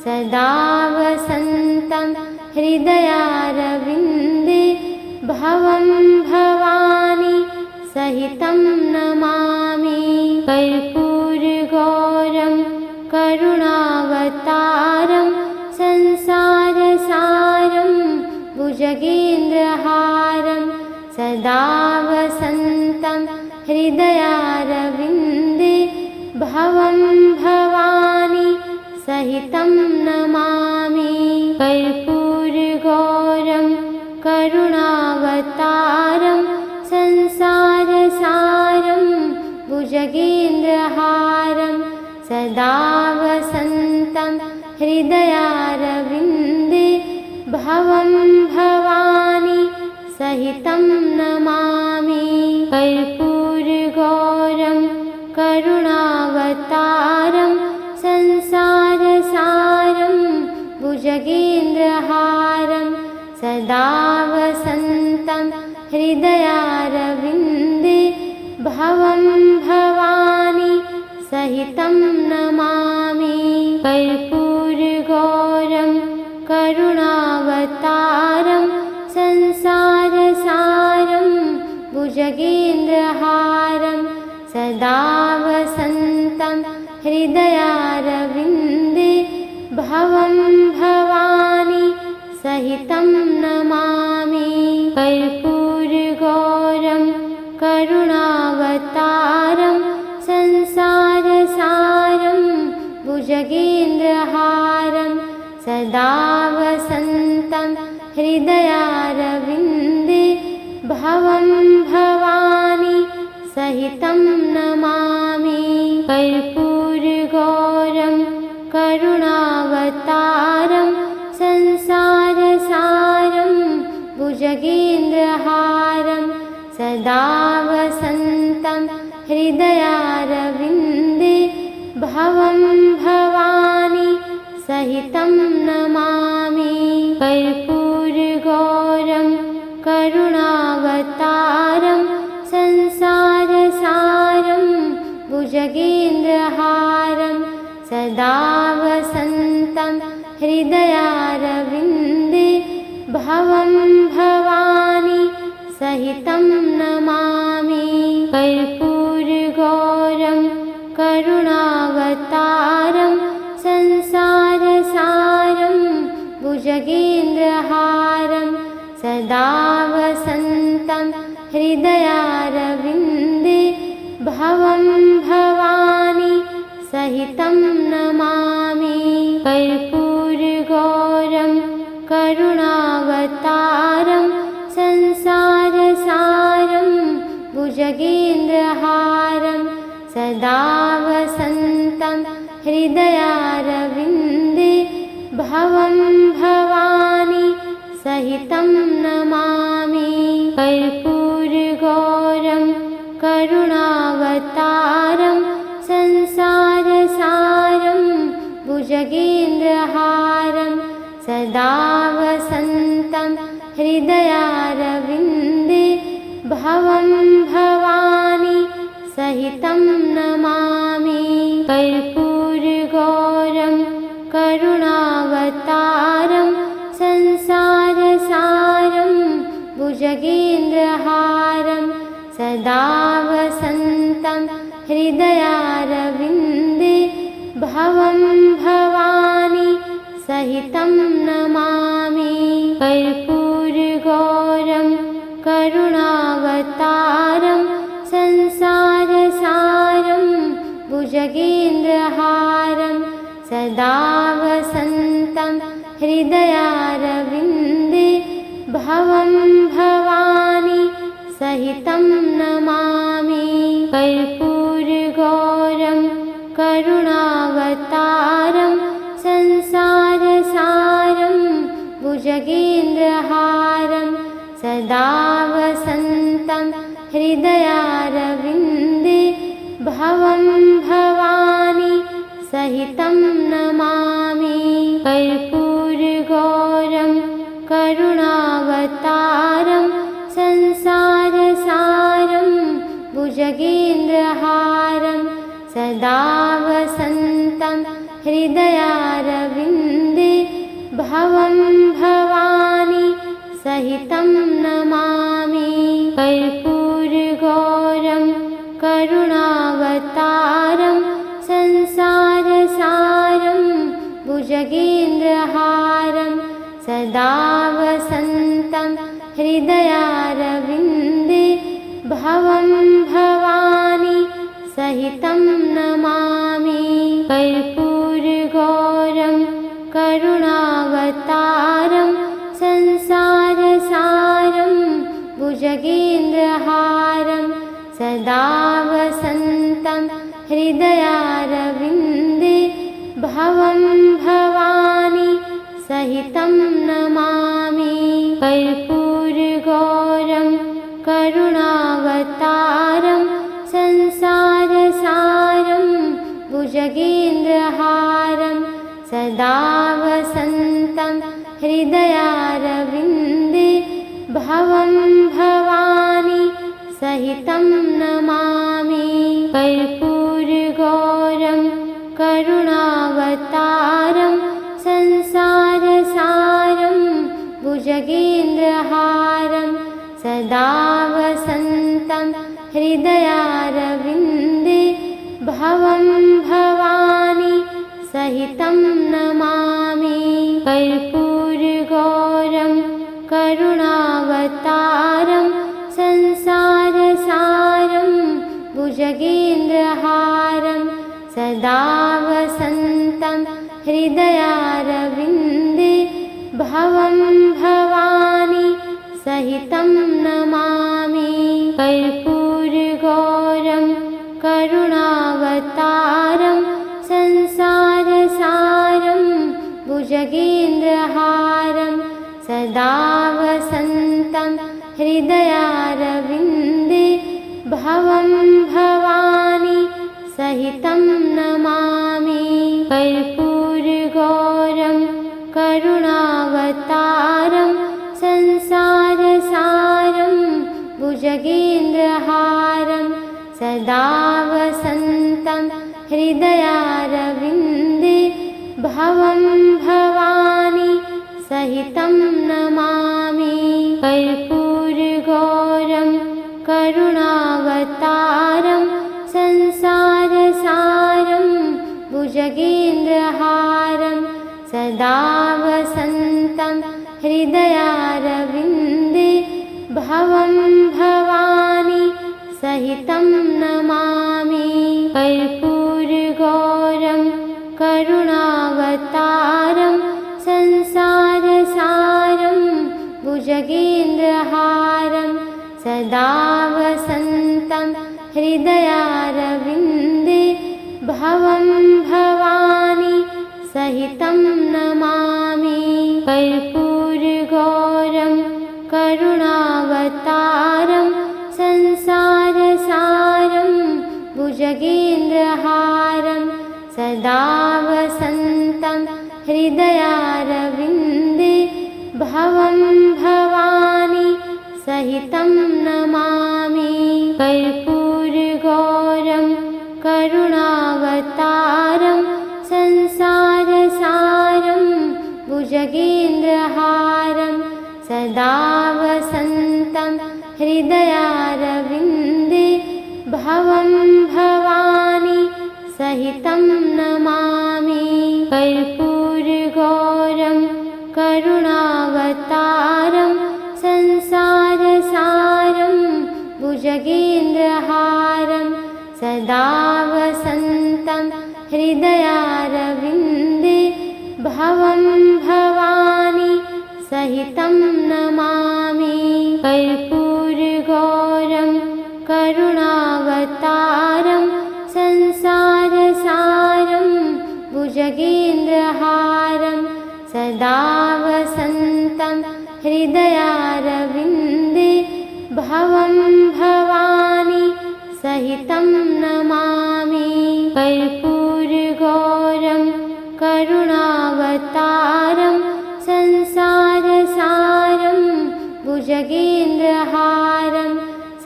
Speaker 1: सदा वसन्तं हृदयारविन्दे भवं भवानी सहितं नमामि। कर्पूरगौरं करुणावतारं संसारसारं भुजगेन्द्रहारं सदा वसन्तं हृदयारविन्दे भवं भवानी सहितं नमामि। कर्पूरगौरं करुणावतारं संसारसारं भुजगेन्द्रहारं सदा वसन्तं हृदयारविन्दे भवं भवानी सहितं नमामि। कर्पूरगौरं करुणावतारं संसारसारं भुजगेन्द्रहारं सदा वसन्तं हृदयारविन्दे भवं भवानी सहितं नमामि। कर्पूरगौरं करुणावतारं संसारसारं भुजगेन्द्रहारं सदा वसन्तं हृदयारविन्दे भवं भवानी सहितं नमामि। कर्पूरगौरं करुणावतारं संसारसारं भुजगेन्द्रहारं सदा वसन्तं हृदयारविन्दे भवं भवानी सहितं नमामि। कर्पूरगौरं करुणावतारं संसारसारं भुजगेन्द्रहारं सदा वसन्तं हृदयारविन्दे भवं भवानी सहितं नमामि। कर्पूरगौरं करुणावतारं संसारसारं भुजगेन्द्रहारं सदा वसन्तं हृदयारविन्दे भवं भवानी सहितं नमामि। कर्पूरगौरं करुणावतारं संसारसारं भुजगेन्द्रहारं सदा वसन्तं हृदयारविन्दे भवं भवानी सहितं नमामि। कर्पूरगौरं करुणावतारं संसारसारं भुजगेन्द्रहारं सदा वसन्तं हृदयारविन्दे भवं भवानी सहितं नमामि। कर्पूरगौरं करुणावतारं संसारसारं भुजगेन्द्रहारं सदा वसन्तं हृदयारविन्दे भवं भवानी सहितं नमामि। कर्पूरगौरं करुणावतारं संसारसारं भुजगेन्द्रहारं सदा वसन्तं हृदयारविन्दे भवं भवानी सहितं नमामि कर्पूरगौरं करुणावतारं संसारसारं भुजगेन्द्रहारं सदा वसन्तं हृदयारविन्दे भवं भवानी सहितं नमामि कर्पूरगौरं करुणावतारं संसारसारं भुजगेन्द्रहारं सदा वसन्तं हृदयारविन्दे भवं भवानी सहितं नमामि कर्पूरगौरं करुणावतारं संसारसारं भुजगेन्द्रहारं सदा वसन्तं हृदयारविन्दे भवं भवानी सहितं नमामि कर्पूरगौरं करुणावतारं संसारसारं भुजगेन्द्रहारं सदा वसन्तं हृदयारविन्दे भवं भवानी सहितं नमामि कर्पूरगौरं करुणावतारं संसारसारं भुजगेन्द्रहारं सदा वसन्तं हृदयारविन्दे भवं भवानी सहितं नमामि कर्पूरगौरं करुणावतारं संसारसारं भुजगेन्द्रहारं सदा वसन्तं हृदयारविन्दे भवं भवानी सहितं नमामि कर्पूरगौरं करुणावतारं संसारसारं भुजगेन्द्रहारं सदा वसन्तं हृदयारविन्दे भवं भवानी सहितं नमामि कर्पूरगौरं करुणावतारं संसारसारं भुजगेन्द्रहारं सदा वसन्तं हृदयारविन्दे भवं भवानी सहितं नमामि कर्पूरगौरं करुणावतारं संसारसारं भुजगेन्द्रहारं सदा वसन्तं हृदयारविन्दे भवं भवानी सहितं नमामि कर्पूरगौरं करुणावतारं संसारसारं भुजगेन्द्रहारं सदा वसन्तं हृदयारविन्दे भवं भवानी सहितं नमामि कर्पूरगौरं करुणावतारं संसारसारं भुजगेन्द्रहारं सदा वसन्तं हृदयारविन्दे भवं भवानी सहितं नमामि कर्पूरगौरं करुणावतारं संसारसारं भुजगेन्द्रहारं सदा वसन्तं हृदयारविन्दे भवं भवानी सहितं नमामि कर्पूरगौरं करुणावतारं संसारसारं भुजगेन्द्रहारं सदा वसन्तं हृदयारविन्दे भवं भवानी सहितं नमामि कर्पूरगौरं करुणावतारं संसारसारं भुजगेन्द्रहारं सदा वसन्तं हृदयारविन्दे भवं भवानी सहितं नमामि कर्पूरगौरं करुणावतारं संसारसारं भुजगेन्द्रहारं सदा वसन्तं हृदयारविन्दे भवं भवानी सहितं नमामि। कर्पूरगौरं करुणावतारं संसारसारं भुजगेन्द्रहारं सदा वसन्तं हृदयारविन्दे भवं भवानी सहितं नमामि। कर्पूरगौरं करुणावतारं संसारसारं भुजगेन्द्रहारं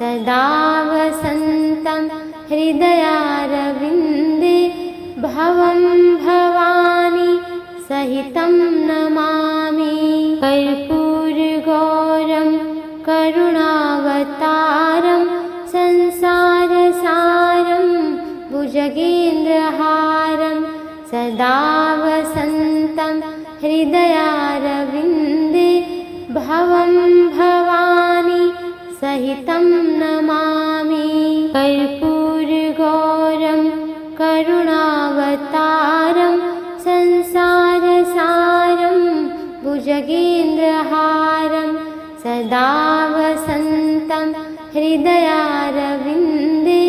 Speaker 1: सदा वसन्तं हृदयारविन्दे भवं भवानी सहितं नमामि। कर्पूरगौरं करुणावतारं संसारसारं भुजगेन्द्रहारं सदा वसन्तं हृदयारविन्दे भवं भवानी सहितं नमामि। कर्पूरगौरं करुणावतारं संसारसारं भुजगेन्द्रहारं सदा वसन्तं हृदयारविन्दे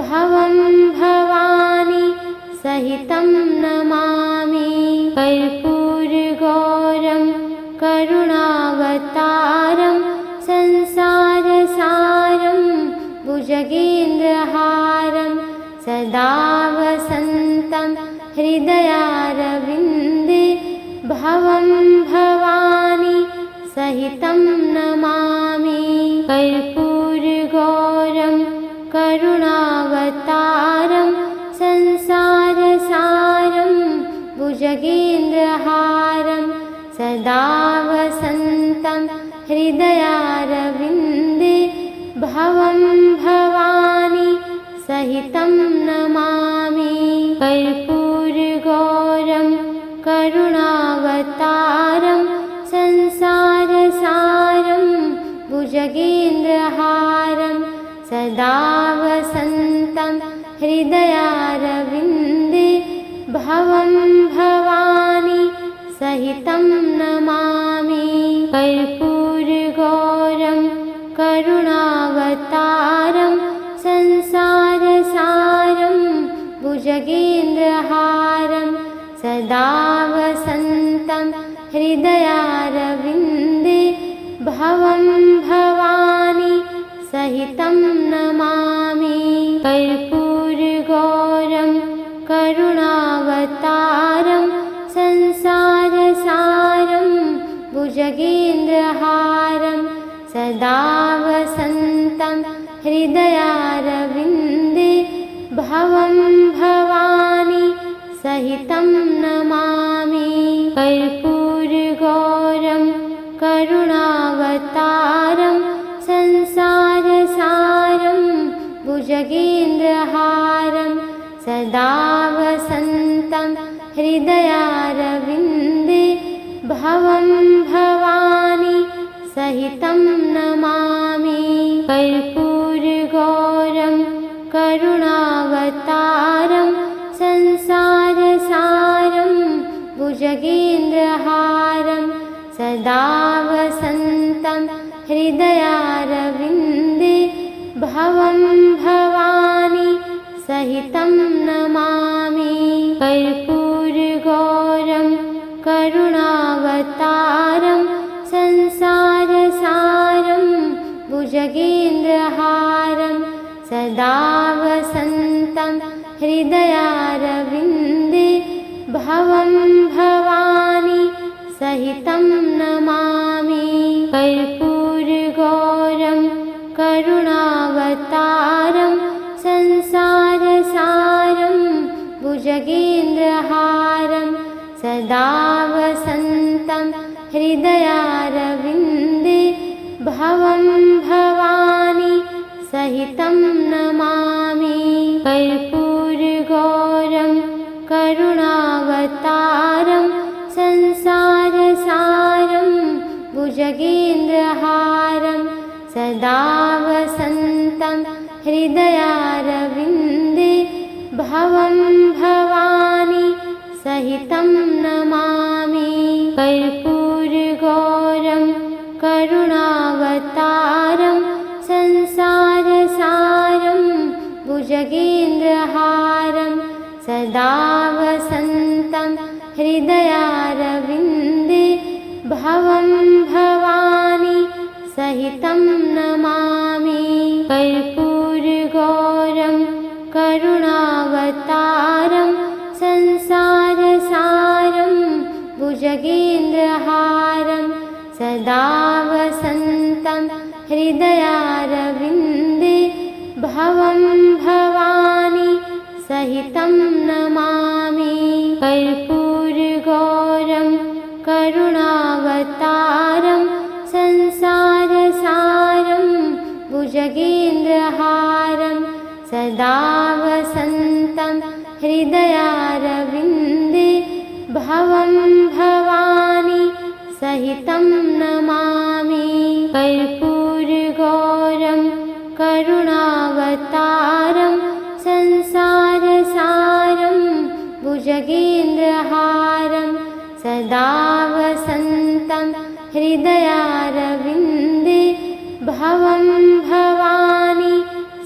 Speaker 1: भवं भवानी सहितं नमामि। कर्पूरगौरं करुणावतारं संसारसारं भुजगेन्द्रहारं सदा वसन्तं हृदयारविन्दे भवं भवानी सहितं नमामि। कर्पूरगौरं करुणावतारं संसारसारं भुजगेन्द्रहारं सदा वसन्तं हृदयारविन्दे भवं भवानी सहितं नमामि। कर्पूरगौरं करुणावतारं संसारसारं भुजगेन्द्रहारं सदा वसन्तं हृदयारविन्दे भवं भवानी सहितं नमामि। कर्पूरगौरं करुणावतारं संसारसारं भुजगेन्द्रहारं सदा वसन्तं हृदयारविन्दे भवं भवानी सहितं नमामि। कर्पूरगौरं करुणावतारं संसारसारं भुजगेन्द्रहारं सदा वसन्तं हृदयारविन्दे भवं भवानी सहितं नमामि। कर्पूरगौरं करुणावतारं संसारसारं भुजगेन्द्रहारं सदा वसन्तं हृदयारविन्दे भवं भवानी सहितं नमामि। कर्पूरगौरं करुणावतारं संसारसारं भुजगेन्द्रहारं सदा वसन्तं हृदयारविन्दे भवं भवानी सहितं नमामि। कर्पूरगौरं करुणावतारं संसारसारं भुजगेन्द्रहारं सदा वसन्तं हृदयारविन्दे भवं भवानी सहितं नमामि। कर्पूरगौरं करुणावतारं संसारसारं भुजगेन्द्रहारं सदा वसन्तं हृदयारविन्दे भवं भवानी सहितं नमामि। कर्पूरगौरं करुणावतारं संसारसारं संसारसारं भुजगेन्द्रहारं सदा वसन्तं हृदयारविन्दे भवं भवानी सहितं नमामि। कर्पूरगौरं करुणावतारं संसारसारं भुजगेन्द्रहारं सदा वसन्तं हृदयारविन्दे भवं भवानी सहितं नमामि। कर्पूरगौरं करुणावतारं संसारसारं भुजगेन्द्रहारं सदा वसन्तं हृदयारविन्दे भवं भवानी सहितं नमामि। कर्पूरगौरं करुणावतारं संसारसारं भुजगेन्द्रहारं सदा वसन्तं हृदयारविन्दे भवं भवानी सहितं नमामि। कर्पूरगौरं करुणावतारं संसारसारं भुजगेन्द्रहारं सदा वसन्तं हृदयारविन्दे भवं भवानी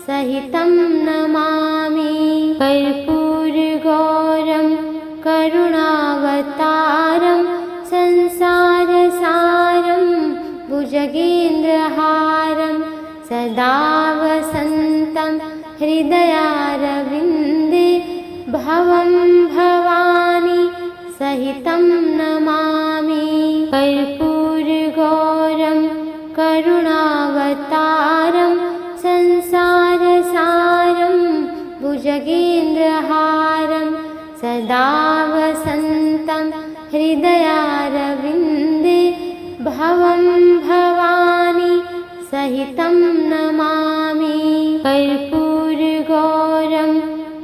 Speaker 1: सहितं नमामि। कर्पूरगौरं करुणावतारं संसारसारं भुजगेन्द्रहारं सदा वसन्तं हृदयारविन्दे भवं भवानी सहितं नमामि। कर्पूरगौरं करुणावतारं संसारसारं भुजगेन्द्रहारं सदा वसन्तं हृदयारविन्दे भवं भवानी सहितं नमामि। कर्पूरगौरं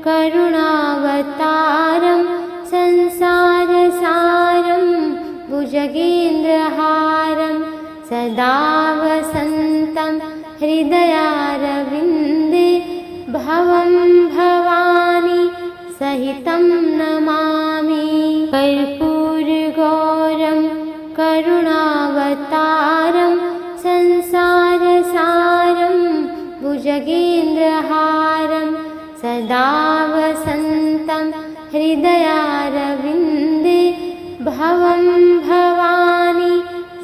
Speaker 1: करुणावतारं संसारसारं भुजगेन्द्रहारं सदा वसन्तं हृदयारविन्दे भवं भवानी सहितं नमामि। कर्पूरगौरं करुणावतारं संसारसारं भुजगेन्द्रहारं सदा वसन्तं हृदयारविन्दे भवं भवानी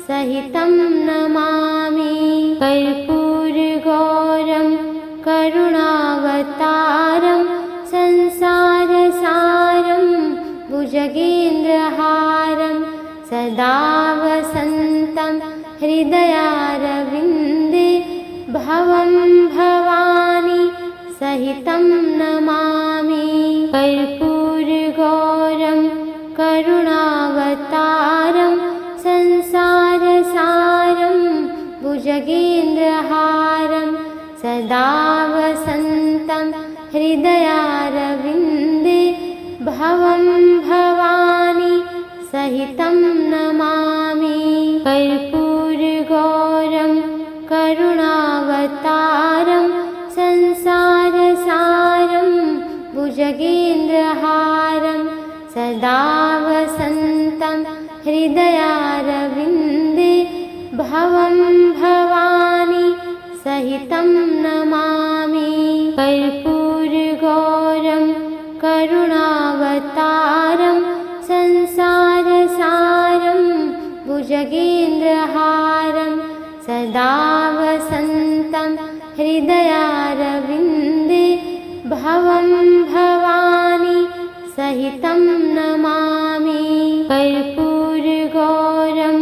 Speaker 1: सहितं नमामि। कर्पूरगौरं करुणावतारं संसारसारं भुजगेन्द्रहारं सदा वसन्तं हृदयारविन्दे भवं भवानी सहितं नमामि। कर्पूरगौरं करुणावतारं संसारसारं भुजगेन्द्रहारं सदा वसन्तं हृदयारविन्दे भवं भवानी सहितं नमामि। कर्पूरगौरं करुणावतारं संसारसारं भुजगेन्द्रहारं सदा वसन्तं हृदयारविन्दे भवं भवानी सहितं नमामि। कर्पूरगौरं करुणावतारं संसारसारं भुजगेन्द्रहारं सदा वसन्तं हृदयारविन्दे भवं भवानी सहितं नमामि। कर्पूरगौरं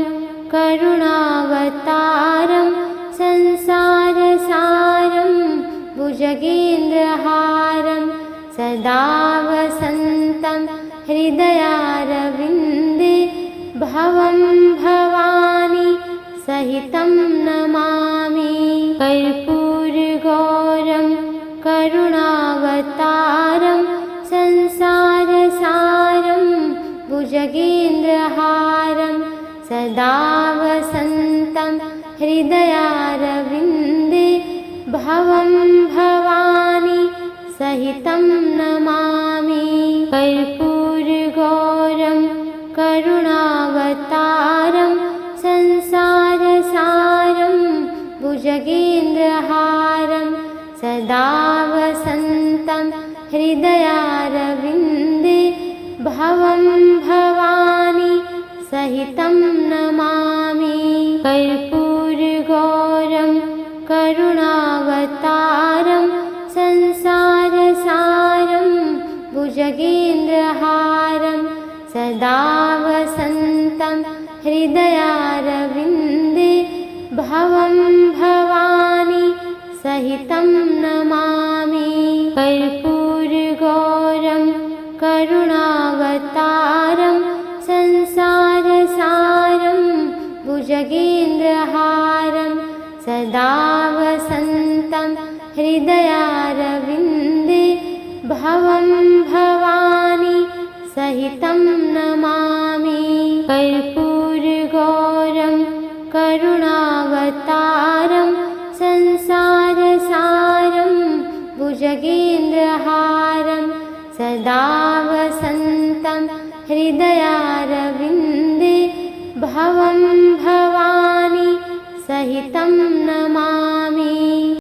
Speaker 1: करुणावतारं संसारसारं भुजगेन्द्रहारं सदा वसन्तं हृदयारविन्दे भवं भवानी सहितं नमामि। कर्पूरगौरं करुणावतारं संसारसारं भुजगेन्द्रहारं सदा वसन्तं हृदयारविन्दे भवं भवानी सहितं नमामि। कर्पूरगौरं करुणावतारं संसारसारं भुजगेन्द्रहारं सदा वसन्तं हृदयारविन्दे भवं भवानी सहितं नमामि। कर्पूरगौरं करुणावतारं संसारसारं भुजगेन्द्रहारं सदा वसन्तं हृदयारविन्दे भवं भवानी सहितं नमामि। कर्पूरगौरं करुणावतारं संसारसारं भुजगेन्द्रहारं सदा वसन्तं हृदयारविन्दे भवं भवानी सहितं नमामि। कर्पूरगौरं करुणावतारं संसारसारं भुजगेन्द्रहारं सदा वसन्तं हृदयारविन्दे भवं भवानी सहितं नमामि।